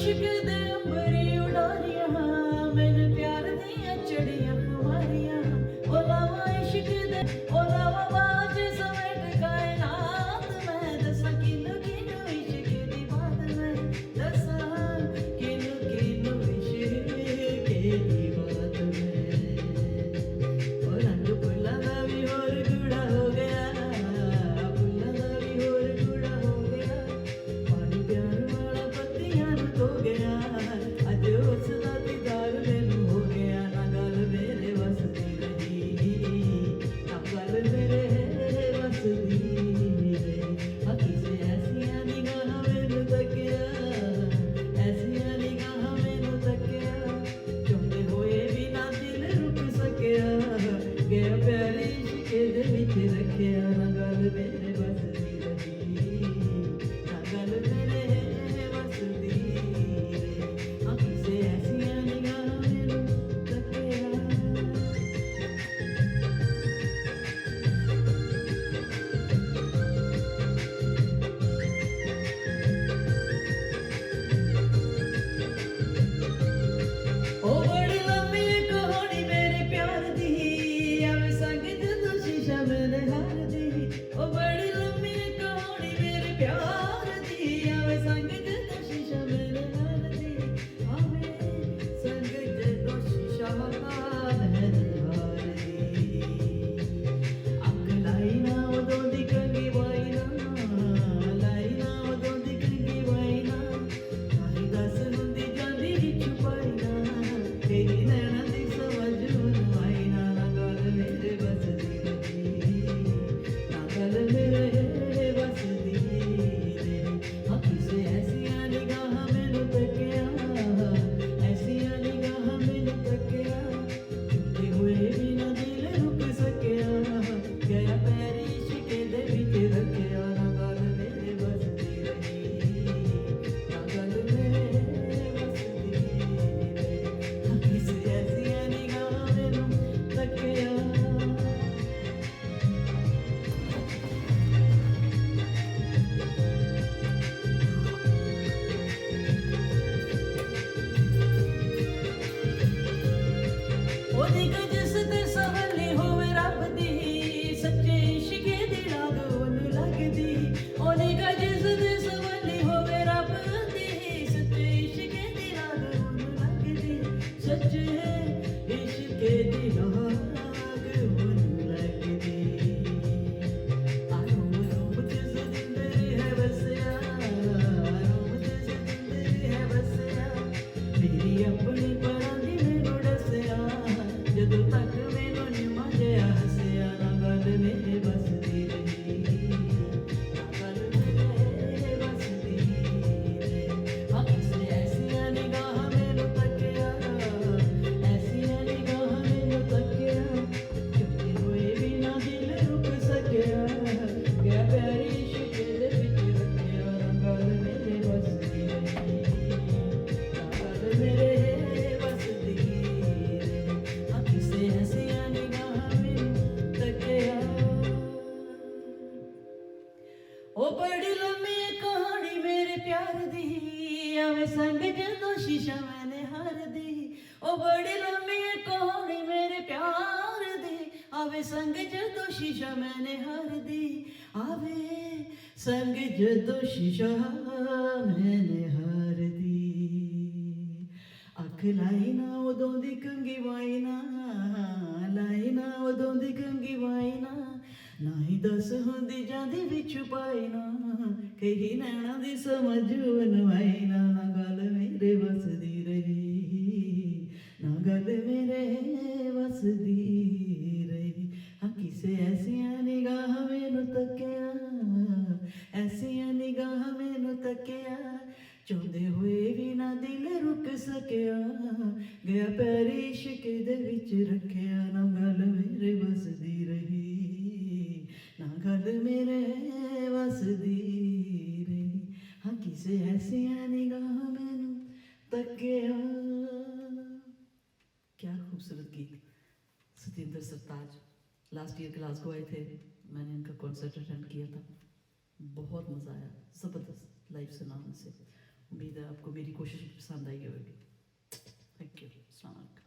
इश्क दे अंबरी उडारियां मैंने प्यार दियां चढ़ियां खुमारियां ओ लावा इश्क दे ओ लावा बाज समेट कायनात मैं दसा किलो किलो इश्क दी बात मैं दसा किलो किलो इश्क दी बात मैं ओ रंग फुल्लां दा भी होर गूढ़ा हो गया फुल्लां दा भी होर गूढ़ा हो गया पानी प्यार वाला पत्तियां नूं धो गया अज उसदा दीदार मैनूं हो गया ना गल मेरे वस दी रही ना गल मेरे वस दी रही किसे ऐसियां निगाहां मैनूं तकिया ऐसियां निगाहां मैनूं तकिया चाहुंदे होए भी ना दिल रुक सकिया गया प्यार इश्क दे विच रखिया ना गल मेरे वस दी रही ना गल मेरे वस दी रही किसे ऐसियां निगाहां मैनूं तकिया ओ बड़ी लंबी कहानी मेरे प्यार दी आवे संग जदों शीशा मेरे हार दी ओ बड़ी लंबी कहानी मेरे प्यार दी आवे संग जदों शीशा मेरे हार दी आवे संग जदों शीशा मेरे हार दी अख लाई ना उदों दी कंगी वाई ना लाई ना उदों दी कंगी वाई ना ताही दस हुंदी जांदी विच पाई ना तेरी नैना दी समझ मैनूं आई ना ना गल मेरे बस दी रही ना गल मेरे बस दी रही किसे ऐसियां निगाहां मैनूं तकिया ऐसियां निगाहां मैनूं तकिया झुके होए भी ना दिल रुक सकिया गया पैर इश्क दे विच रखिया ना गल मेरे बस दी रही ना गल मेरे बस दी रही किसे ऐसियां निगाहां मैनूं तकिया ओदी जिस ते सवली होवे रब दी सच्चे इश्क दी लाग ओनू लगदी ओदी जिस ते सवली होवे रब दी सच्चे इश्क दी लाग ओनू लगदी सच्चे इश्क दी लाग ओनू लगदी रोम रोम जिस जिंदड़ी है बसिया रोम जिस जिंदड़ी है बसिया मेरी अपनी परां दी मैनूं दसिया जदों तक मैनूं निमा जिहा हसिया ना गल मेरे बस दी रही ना गल मेरे बस दी रही किसे ऐसियां निगाहां मैनूं तकिया ऐसियां निगाहां मैनूं तकिया झुके होए भी ना दिल रुक सकिया गया प्यार इश्क दे विच रखिया ना गल मेरे बस दी रही ना गल मेरे बस दी रही किसे ऐसियां निगाहां मैनूं तकिया ओ बड़ी लंबी कहानी मेरे प्यार दी आवे संग जदों शीशा मैंने हार दी ओ बड़ी लंबी कहानी मेरे प्यार दी आवे संग जदों शीशा मैंने हार दी आवे संग जदों शीशा मैंने हार दी अख लाई ना उदों दी कंगी वाई ना लाई ना उदों दी कंगी वाई ना ही दस हुंदी जांदी विच पाई ना कही नैना दी समझ मैनूं आई ना ना गल मेरे वस दी रही ना गल मेरे वस दी रही किसे ऐसियां निगाहां मैनूं तकिया ऐसियां निगाहां मैनूं तकिया चाहुंदे होए भी ना दिल रुक सकिया गया पैर इश्क दे विच रखिया ना गल मेरे वस दी रही ना गल मेरे वस दी रही किसे ऐसियां निगाहां मैनूं तकिया क्या खूबसूरत गीत सतिंदर सरताज लास्ट ईयर ग्लासगो आए थे मैंने इनका कॉन्सर्ट अटेंड किया था बहुत मज़ा आया ज़बरदस्त लाइव सुना उनसे उम्मीद है आपको मेरी कोशिश पसंद आई होगी। Thank you. अस्सलाम वालेकुम।